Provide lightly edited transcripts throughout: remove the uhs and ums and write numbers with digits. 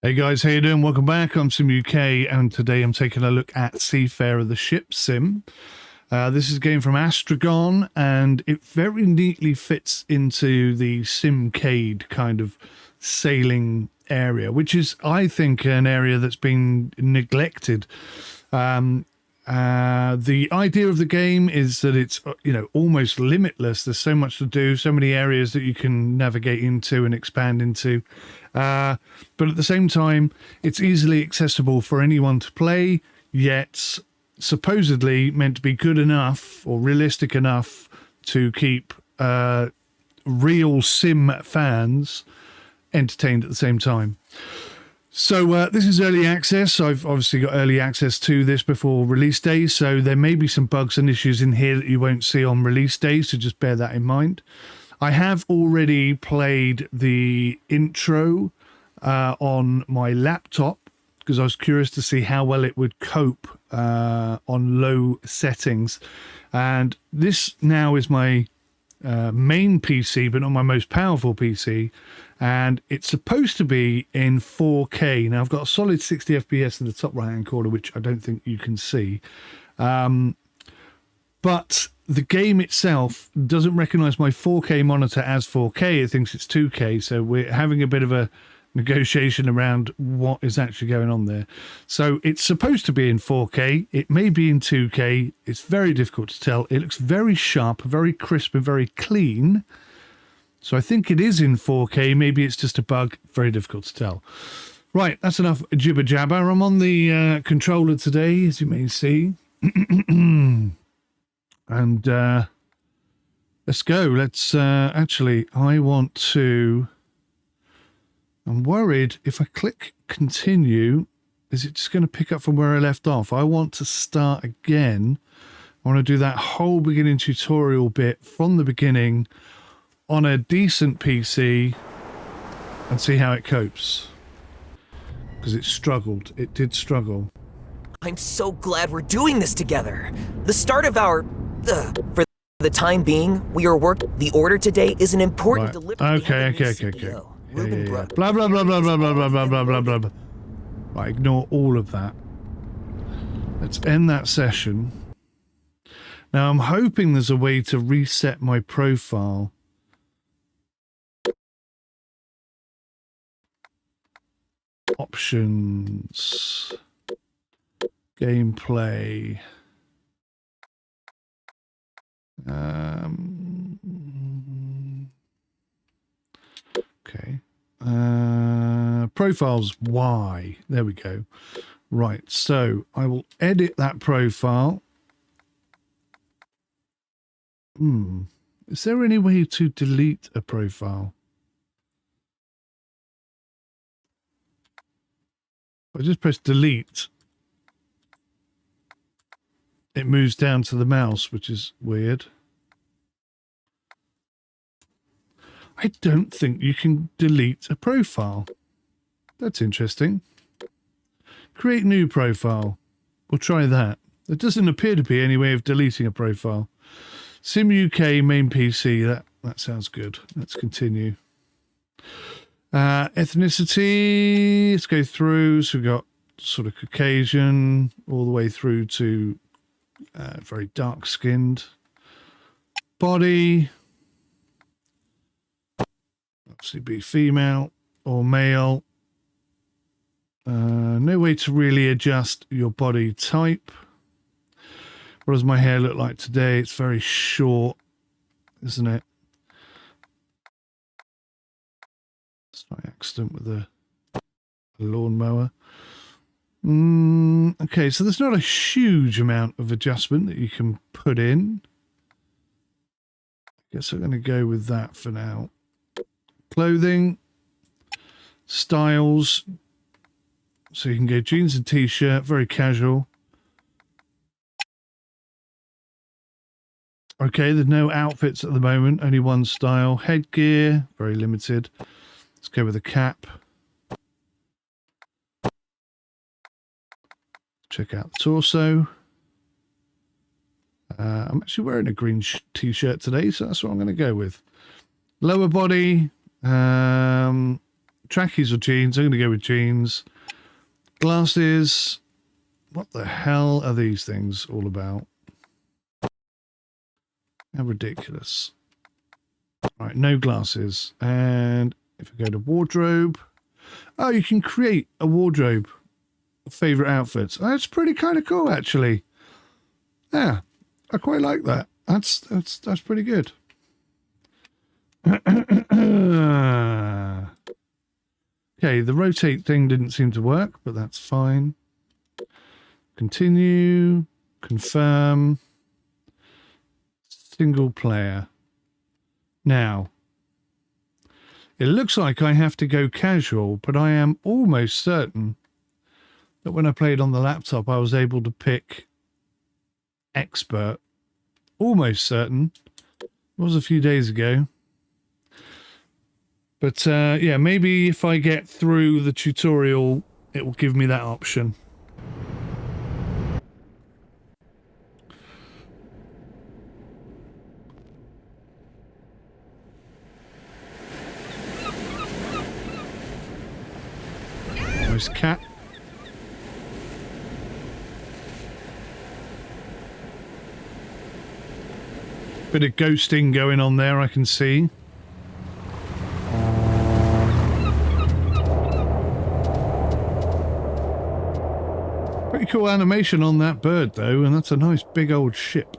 Hey guys, how you doing? Welcome back. I'm Sim UK, and today I'm taking a look at Seafarer, the ship sim. This is a game from Astragon, and it very neatly fits into the Simcade kind of sailing area, which is, I think, an area that's been neglected. The idea of the game is that it's, almost limitless. There's so much to do, so many areas that you can navigate into and expand into. But at the same time, it's easily accessible for anyone to play, yet supposedly meant to be good enough or realistic enough to keep real sim fans entertained at the same time. So this is early access. I've obviously got early access to this before release day, so there may be some bugs and issues in here that you won't see on release day, so just bear that in mind. I have already played the intro on my laptop because I was curious to see how well it would cope on low settings. And this now is my main PC, but not my most powerful PC. And it's supposed to be in 4K. Now, I've got a solid 60 FPS in the top right-hand corner, which I don't think you can see. But the game itself doesn't recognize my 4K monitor as 4K. It thinks it's 2K. So we're having a bit of a negotiation around what is actually going on there. So it's supposed to be in 4K. It may be in 2K. It's very difficult to tell. It looks very sharp, very crisp, and very clean. So I think it is in 4K. Maybe it's just a bug. Very difficult to tell. Right, that's enough jibber jabber. I'm on the controller today, as you may see. And let's go. Let's actually, I'm worried if I click continue, is it just going to pick up from where I left off? I want to start again. I want to do that whole beginning tutorial bit from the beginning on a decent PC and see how it copes. Because it struggled. It did struggle. I'm so glad we're doing this together. The start of our... for the time being, the order today is an important delivery. Okay. Yeah. Blah, blah, blah, blah, blah, blah, blah, blah, blah, blah, blah. Right, ignore all of that. Let's end that session. Now, I'm hoping there's a way to reset my profile. Options. Gameplay. Okay. Profiles Y. There we go. Right. So I will edit that profile. Is there any way to delete a profile? I just press delete. It moves down to the mouse, which is weird. I don't think you can delete a profile. That's interesting. Create new profile. We'll try that. There doesn't appear to be any way of deleting a profile. Sim UK main PC. That sounds good. Let's continue. Ethnicity. Let's go through. So we've got sort of Caucasian all the way through to very dark skinned. Body. Obviously be female or male. No way to really adjust your body type. What does my hair look like today? It's very short, isn't it? It's my accident with a lawnmower. Okay, so there's not a huge amount of adjustment that you can put in. I guess I'm going to go with that for now. Clothing, styles, so you can go jeans and t-shirt, very casual. Okay, there's no outfits at the moment, only one style. Headgear, very limited. Let's go with a cap. Check out the torso. I'm actually wearing a green t-shirt today, so that's what I'm going to go with. Lower body, Trackies or jeans? I'm going to go with jeans. Glasses. What the hell are these things all about? How ridiculous. Right, no glasses. And if I go to wardrobe. Oh, you can create a wardrobe of favourite outfits. That's pretty kind of cool, actually. Yeah, I quite like that. That's pretty good. Okay, the rotate thing didn't seem to work, but that's fine. Continue, confirm, single player. Now, it looks like I have to go casual, but I am almost certain that when I played on the laptop, I was able to pick expert. Almost certain. It was a few days ago. But yeah, maybe if I get through the tutorial, it will give me that option. Nice cat. Bit of ghosting going on there, I can see. Pretty cool animation on that bird, though, and that's a nice big old ship.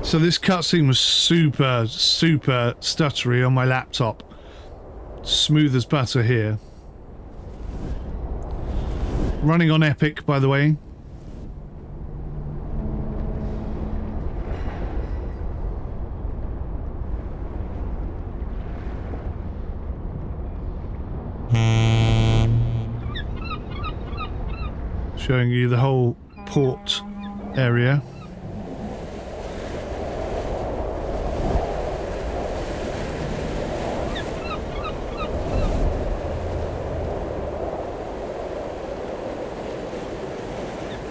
So this cutscene was super stuttery on my laptop. Smooth as butter here. Running on Epic, by the way. Showing you the whole port area.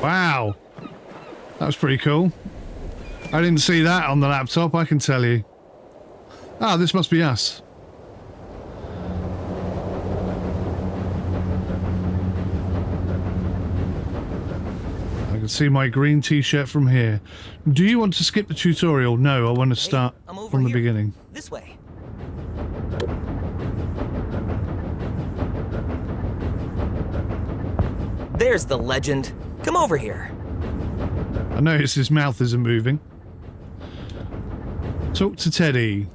Wow, that was pretty cool. I didn't see that on the laptop, I can tell you. Ah, this must be us. I can see my green t-shirt from here. Do you want to skip the tutorial? No, I want to start from the beginning. This way. There's the legend. Come over here. I notice his mouth isn't moving. Talk to Teddy.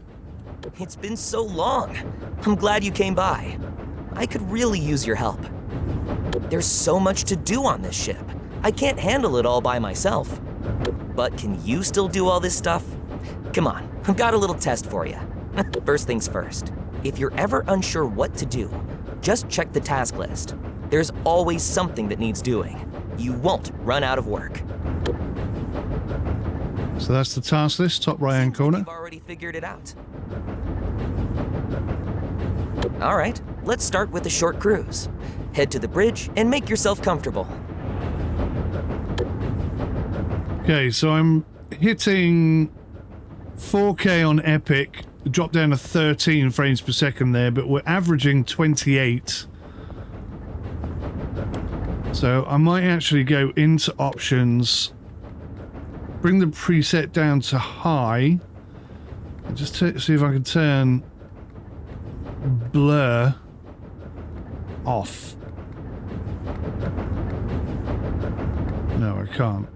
It's been so long. I'm glad you came by. I could really use your help. There's so much to do on this ship. I can't handle it all by myself. But can you still do all this stuff? Come on, I've got a little test for you. First things first. If you're ever unsure what to do, just check the task list. There's always something that needs doing. You won't run out of work. So that's the task list, top right-hand corner. You've already figured it out. All right, let's start with a short cruise. Head to the bridge and make yourself comfortable. Okay, so I'm hitting 4K on Epic. Drop down to 13 frames per second there, but we're averaging 28. So I might actually go into options, bring the preset down to high, and just see if I can turn blur off. No, I can't.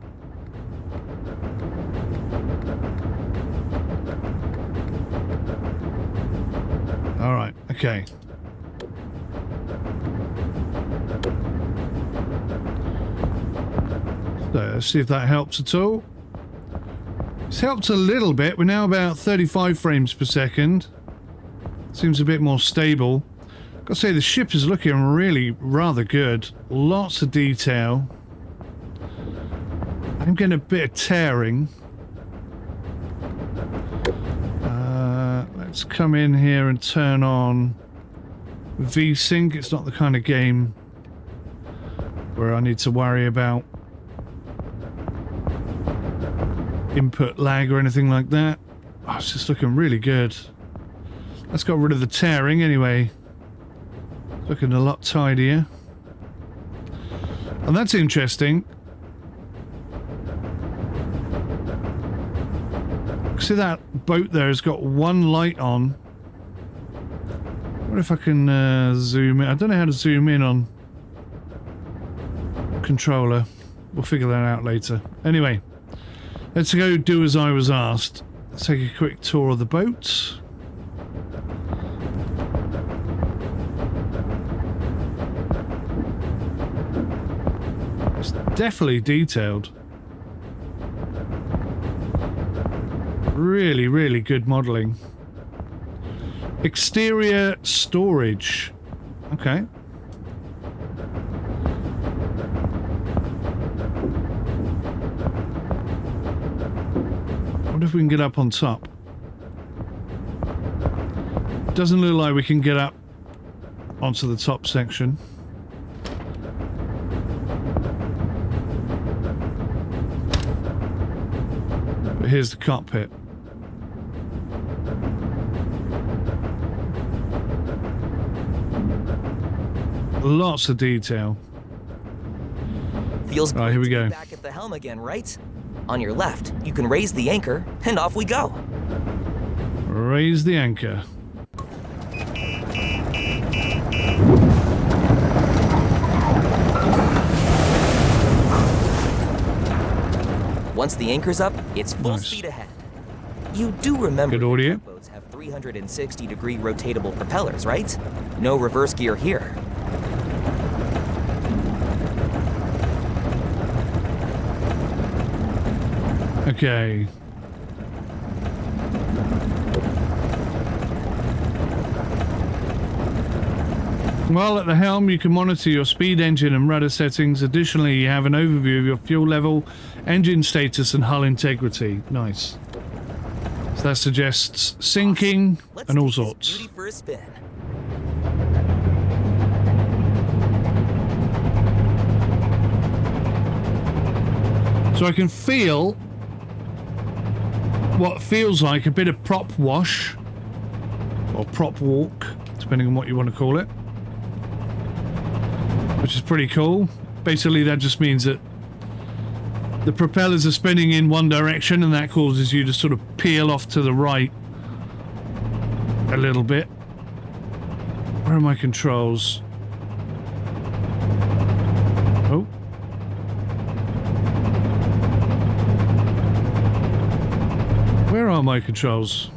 All right, okay. So let's see if that helps at all. It's helped a little bit. We're now about 35 frames per second. Seems a bit more stable. Gotta say, the ship is looking really rather good. Lots of detail. I'm getting a bit of tearing. Let's come in here and turn on V-Sync. It's not the kind of game where I need to worry about input lag or anything like that. Oh, it's just looking really good. That's got rid of the tearing anyway. Looking a lot tidier. And that's interesting. See that boat there has got one light on. What if I can zoom in? I don't know how to zoom in on controller. We'll figure that out later. Anyway, let's go do as I was asked. Let's take a quick tour of the boat. It's definitely detailed. Really, really good modelling. Exterior storage. Okay. What if we can get up on top? Doesn't look like we can get up onto the top section. But here's the cockpit. Lots of detail. Feels good here we go. Back at the helm again, right? On your left, you can raise the anchor, and off we go. Raise the anchor. Once the anchor's up, it's full speed ahead. You do remember good audio. Boats have 360-degree rotatable propellers, right? No reverse gear here. Okay. While at the helm, you can monitor your speed, engine and rudder settings. Additionally, you have an overview of your fuel level, engine status and hull integrity. Nice. So that suggests sinking and all sorts. Beauty for a spin. So I can feel what feels like a bit of prop wash or prop walk, depending on what you want to call it, which is pretty cool. Basically that just means that the propellers are spinning in one direction and that causes you to sort of peel off to the right a little bit. Where are my controls? Oh. Where are my controls?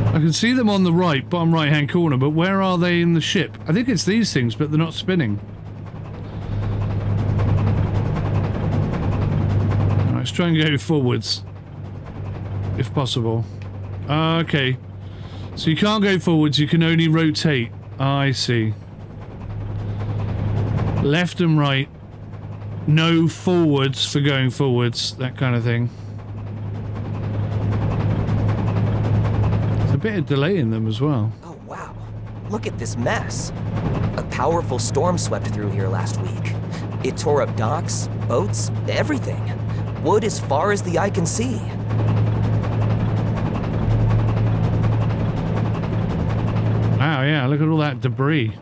I can see them on the right, bottom right hand corner, but where are they in the ship? I think it's these things, but they're not spinning. Alright, let's try and go forwards, if possible. Okay. So you can't go forwards, you can only rotate. I see. Left and right. No forwards for going forwards, that kind of thing. There's a bit of delay in them as well. Oh wow, look at this mess. A powerful storm swept through here last week. It tore up docks, boats, everything. Wood as far as the eye can see. Wow, yeah, look at all that debris.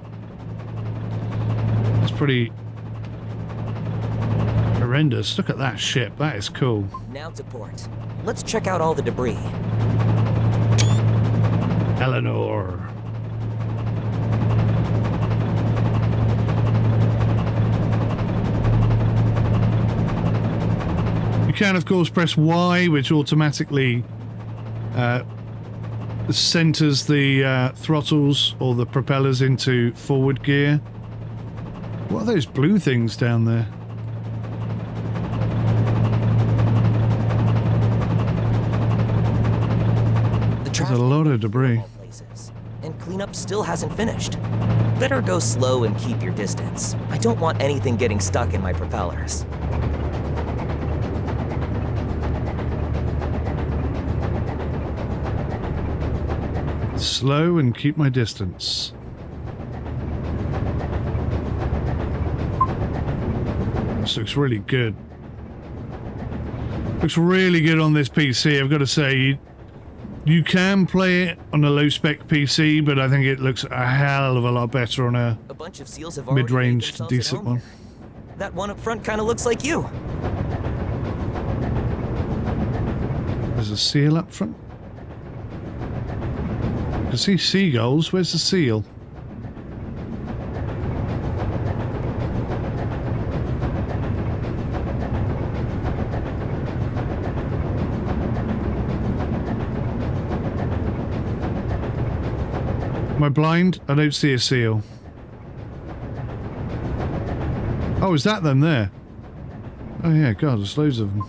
That's pretty horrendous. Look at that ship. That is cool. Now to port. Let's check out all the debris. Eleanor. You can, of course, press Y, which automatically centers the throttles or the propellers into forward gear. What are those blue things down there? There's a lot of debris. And cleanup still hasn't finished. Better go slow and keep your distance. I don't want anything getting stuck in my propellers. Slow and keep my distance. This looks really good. Looks really good on this PC, I've got to say. You can play it on a low-spec PC, but I think it looks a hell of a lot better on a bunch of seals have already mid-range, made themselves at decent home one. here. That one up front kind of looks like you. There's a seal up front. I can see seagulls. Where's the seal? Am I blind? I don't see a seal. Oh, is that them there? Oh yeah, God, there's loads of them.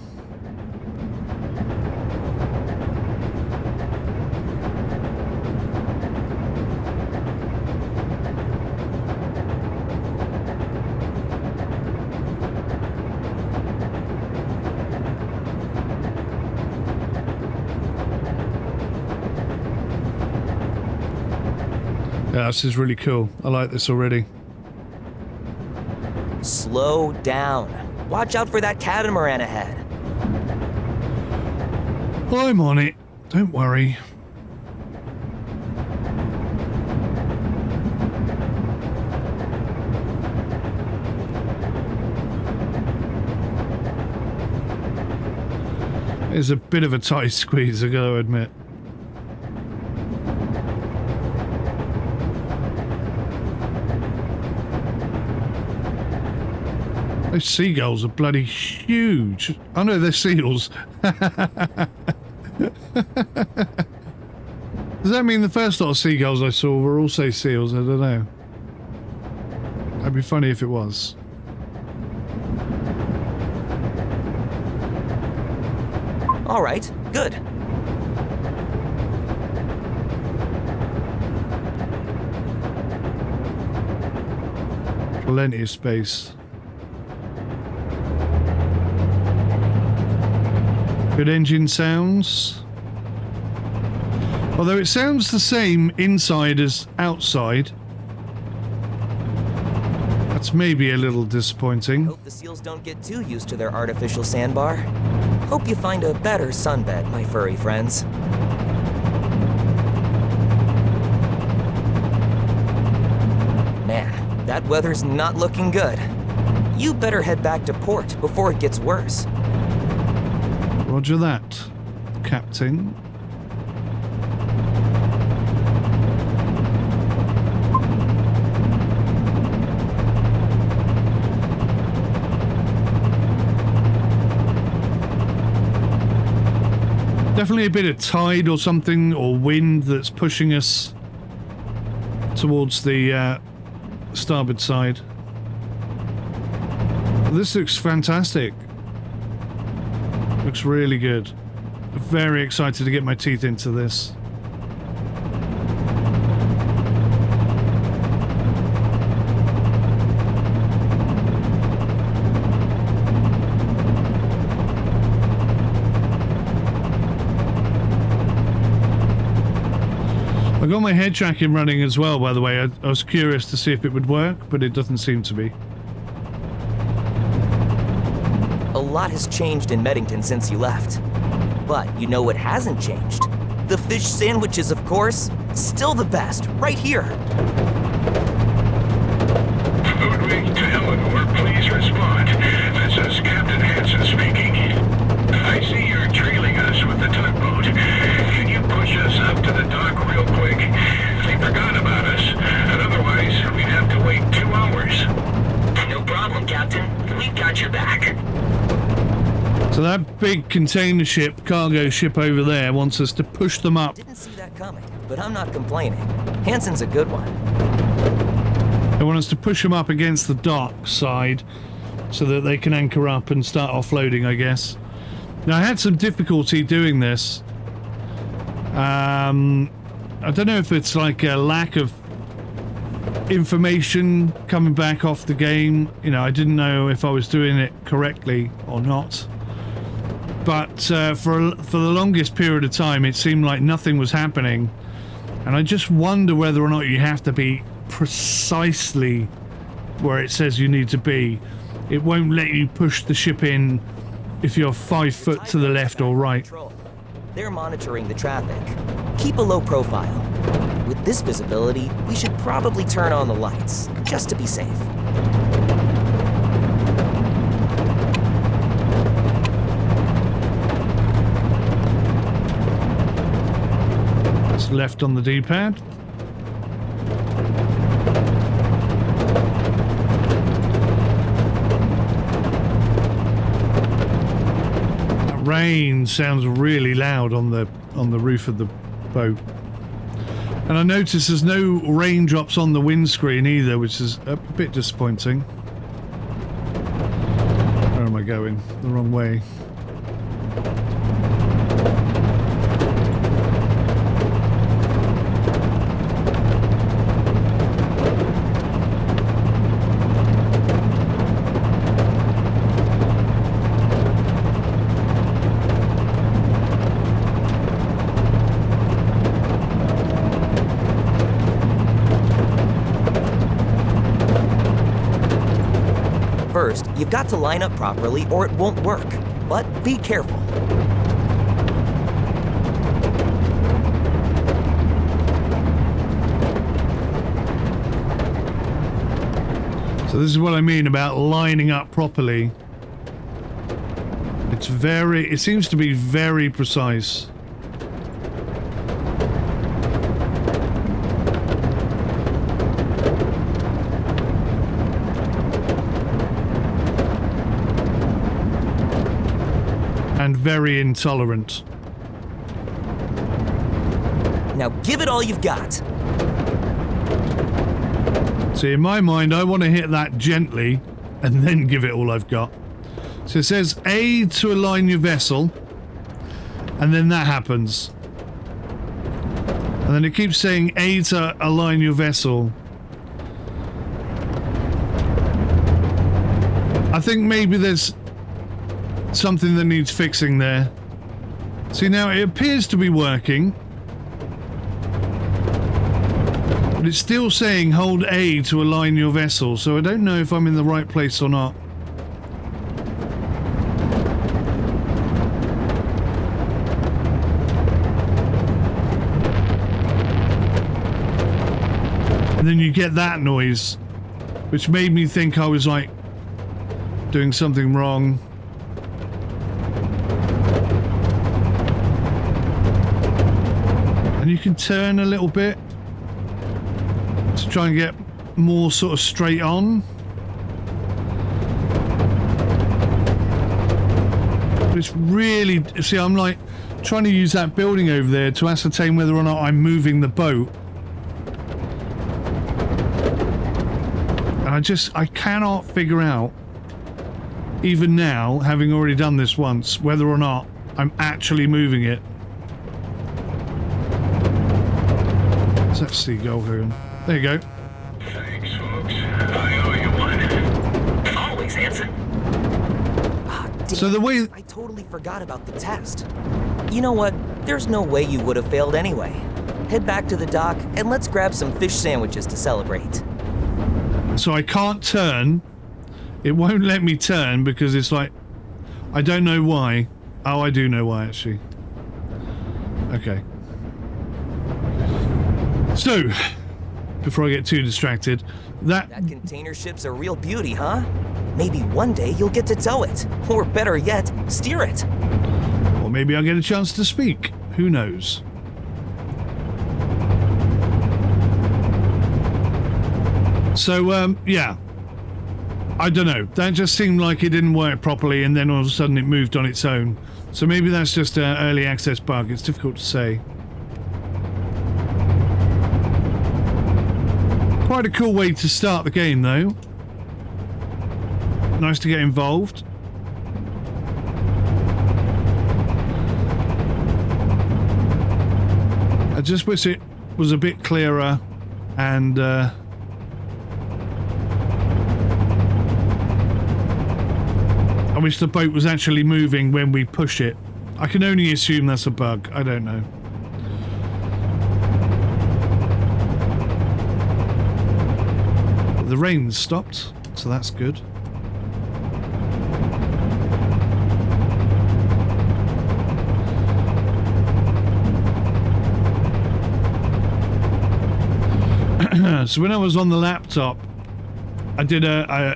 Yeah, this is really cool. I like this already. Slow down. Watch out for that catamaran ahead. I'm on it. Don't worry. It's a bit of a tight squeeze, I gotta admit. Those seagulls are bloody huge. Oh no, they're seals. Does that mean the first lot of seagulls I saw were also seals? I don't know. That'd be funny if it was. All right, good. Plenty of space. Good engine sounds. Although it sounds the same inside as outside. That's maybe a little disappointing. Hope the seals don't get too used to their artificial sandbar. Hope you find a better sunbed, my furry friends. Man, that weather's not looking good. You better head back to port before it gets worse. Roger that, Captain. Definitely a bit of tide or something, or wind that's pushing us towards the starboard side. This looks fantastic. Looks really good. Very excited to get my teeth into this. I got my head tracking running as well, by the way. I was curious to see if it would work, but it doesn't seem to be. A lot has changed in Meddington since you left. But you know what hasn't changed? The fish sandwiches, of course. Still the best, right here. Foodwing to Eleanor, please respond. This is Captain Hansen speaking. I see you're trailing us with the tugboat. Can you push us up to the dock real quick? They forgot about us, and otherwise we'd have to wait 2 hours. No problem, Captain. We've got your back. So that big container ship, cargo ship over there, wants us to push them up. Didn't see that coming, but I'm not complaining. Hansen's a good one. They want us to push them up against the dock side so that they can anchor up and start offloading, I guess. Now, I had some difficulty doing this. I don't know if it's like a lack of information coming back off the game. You know, I didn't know if I was doing it correctly or not. But for the longest period of time, it seemed like nothing was happening. And I just wonder whether or not you have to be precisely where it says you need to be. it won't let you push the ship in if you're 5 foot to the left or right. They're monitoring the traffic. Keep a low profile. With this visibility, we should probably turn on the lights, just to be safe. It's left on the D-pad. Rain sounds really loud on the roof of the boat, and I notice there's no raindrops on the windscreen either, which is a bit disappointing. Where am I going? The wrong way. First, you've got to line up properly or it won't work. But be careful. So this is what I mean about lining up properly. It seems to be very precise. And very intolerant. Now give it all you've got. See, in my mind, I want to hit that gently and then give it all I've got. So it says A to align your vessel, and then that happens. And then it keeps saying A to align your vessel. I think maybe there's something that needs fixing there. See, now it appears to be working, but it's still saying hold A to align your vessel, so I don't know if I'm in the right place or not. And then you get that noise, which made me think I was like doing something wrong. And you can turn a little bit to try and get more sort of straight on. But it's really, see, I'm like trying to use that building over there to ascertain whether or not I'm moving the boat. And I cannot figure out, even now, having already done this once, whether or not I'm actually moving it. What's that seagull doing? There you go. Thanks, folks. I owe you one. Always, Hanson. So the way... I totally forgot about the test. You know what? There's no way you would have failed anyway. Head back to the dock and let's grab some fish sandwiches to celebrate. So I can't turn. It won't let me turn because it's like... I don't know why. Oh, I do know why, actually. Okay. So, before I get too distracted, that container ship's a real beauty, huh? Maybe one day you'll get to tow it. Or better yet, steer it. Or maybe I'll get a chance to speak. Who knows? So, yeah. I don't know. That just seemed like it didn't work properly and then all of a sudden it moved on its own. So maybe that's just an early access bug. It's difficult to say. Quite a cool way to start the game, though. Nice to get involved. I just wish it was a bit clearer and I wish the boat was actually moving when we push it. I can only assume that's a bug. I don't know. The rain's stopped, so that's good. So when I was on the laptop, I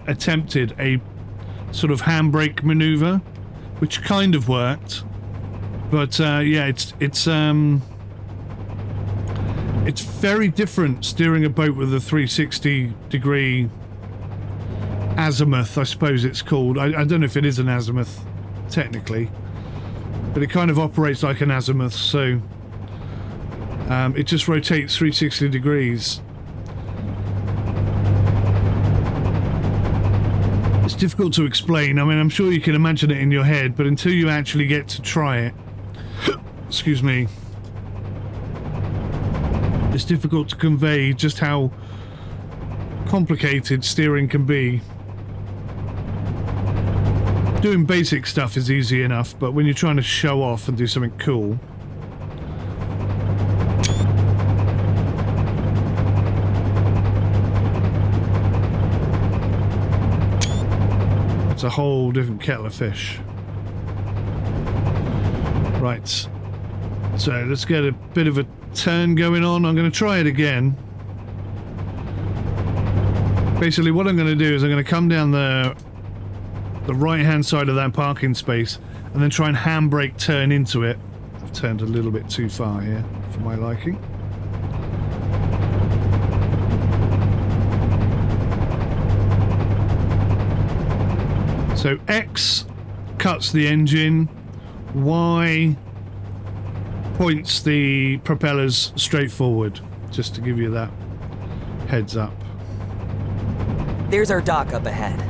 attempted a sort of handbrake maneuver, which kind of worked, but yeah, it's very different steering a boat with a 360-degree azimuth, I suppose it's called. I don't know if it is an azimuth technically, but it kind of operates like an azimuth, so it just rotates 360 degrees. It's difficult to explain. I mean, I'm sure you can imagine it in your head, but until you actually get to try it, excuse me, it's difficult to convey just how complicated steering can be. Doing basic stuff is easy enough, but when you're trying to show off and do something cool, it's a whole different kettle of fish. Right, so let's get a bit of a turn going on. I'm going to try it again. Basically what I'm going to do is I'm going to come down the right hand side of that parking space and then try and handbrake turn into it. I've turned a little bit too far here for my liking. So X cuts the engine, Y points the propellers straight forward, just to give you that heads up. There's our dock up ahead.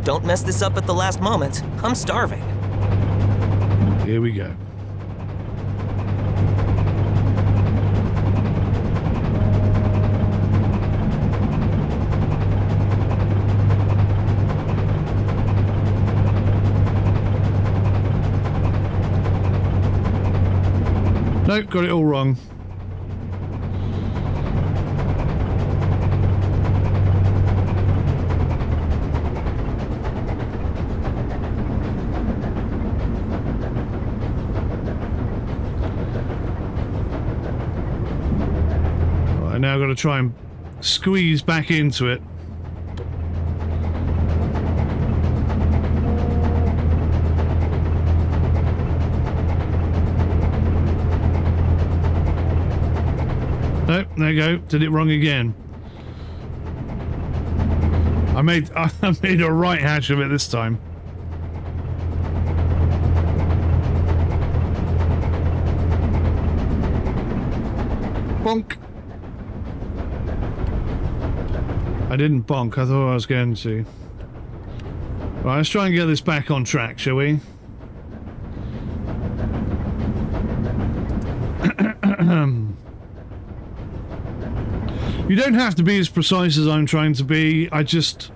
Don't mess this up at the last moment. I'm starving. Here we go. Nope, got it all wrong. I now got to try and squeeze back into it. Nope, there you go. Did it wrong again. I made a right hash of it this time. Bonk. I didn't bonk. I thought I was going to. Right, let's try and get this back on track, shall we? You don't have to be as precise as I'm trying to be. I just,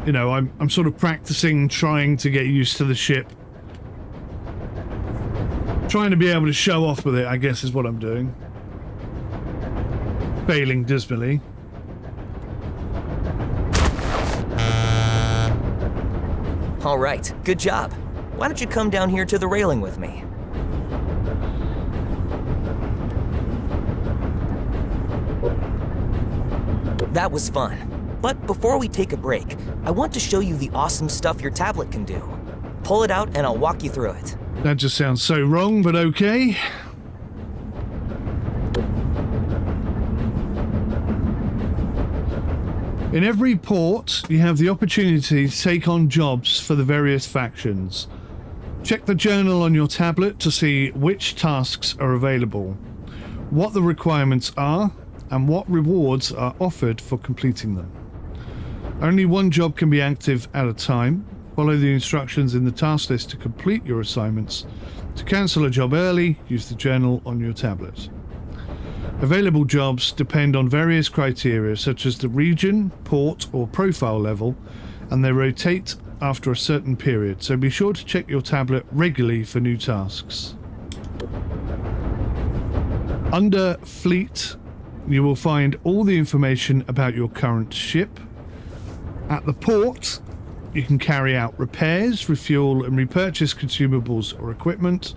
you know, I'm sort of practicing, trying to get used to the ship. Trying to be able to show off with it, I guess, is what I'm doing. Failing dismally. All right, good job. Why don't you come down here to the railing with me? That was fun. But before we take a break, I want to show you the awesome stuff your tablet can do. Pull it out and I'll walk you through it. That just sounds so wrong, but okay. In every port, you have the opportunity to take on jobs for the various factions. Check the journal on your tablet to see which tasks are available, what the requirements are, and what rewards are offered for completing them. Only one job can be active at a time. Follow the instructions in the task list to complete your assignments. To cancel a job early, use the journal on your tablet. Available jobs depend on various criteria such as the region, port, or profile level, and they rotate after a certain period, so be sure to check your tablet regularly for new tasks. Under Fleet, you will find all the information about your current ship. At the port, you can carry out repairs, refuel and repurchase consumables or equipment.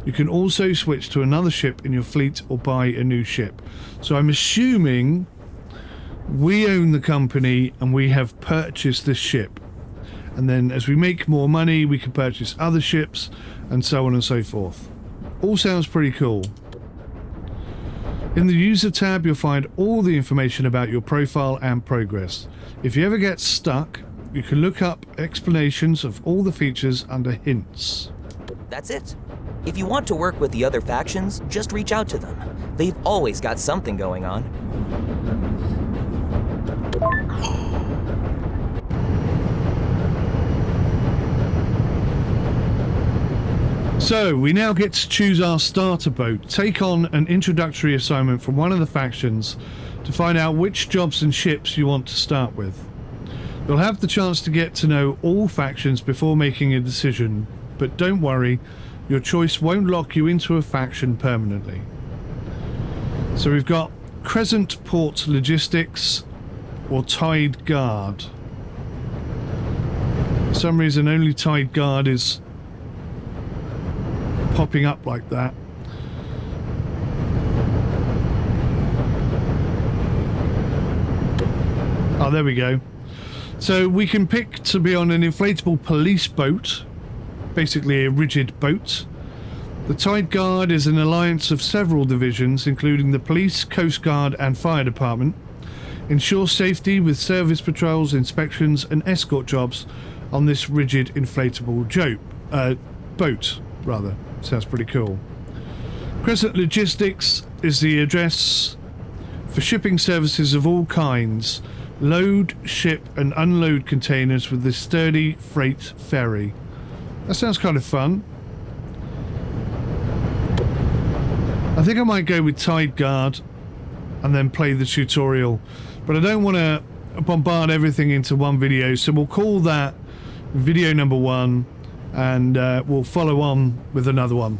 You can also switch to another ship in your fleet or buy a new ship. So I'm assuming We own the company and we have purchased this ship. And then as we make more money, we can purchase other ships and so on and so forth. All sounds pretty cool. In the user tab, you'll find all the information about your profile and progress. If you ever get stuck, you can look up explanations of all the features under hints. That's it. If you want to work with the other factions, just reach out to them. They've always got something going on. So, we now get to choose our starter boat, take on an introductory assignment from one of the factions to find out which jobs and ships you want to start with. You'll have the chance to get to know all factions before making a decision, but don't worry, your choice won't lock you into a faction permanently. So we've got Crescent Port Logistics or Tide Guard. For some reason only Tide Guard is popping up like that. Oh, there we go. So we can pick to be on an inflatable police boat, basically a rigid boat. The Tide Guard is an alliance of several divisions, including the police, coast guard and fire department. Ensure safety with service patrols, inspections and escort jobs on this rigid inflatable boat. Sounds pretty cool. Crescent Logistics is the address for shipping services of all kinds. Load, ship and unload containers with this sturdy freight ferry. That sounds kind of fun. I think I might go with Tide Guard and then play the tutorial, but I don't want to bombard everything into one video, so we'll call that video number 1 and we'll follow on with another one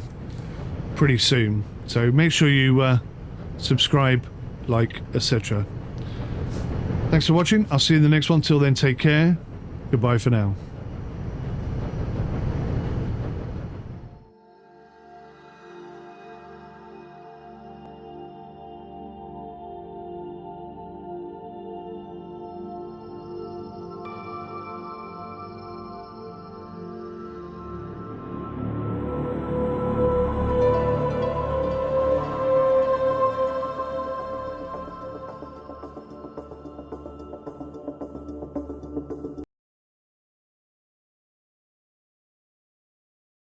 pretty soon. So make sure you subscribe, like, etc. Thanks for watching. I'll see you in the next one. Till then, take care. Goodbye for now.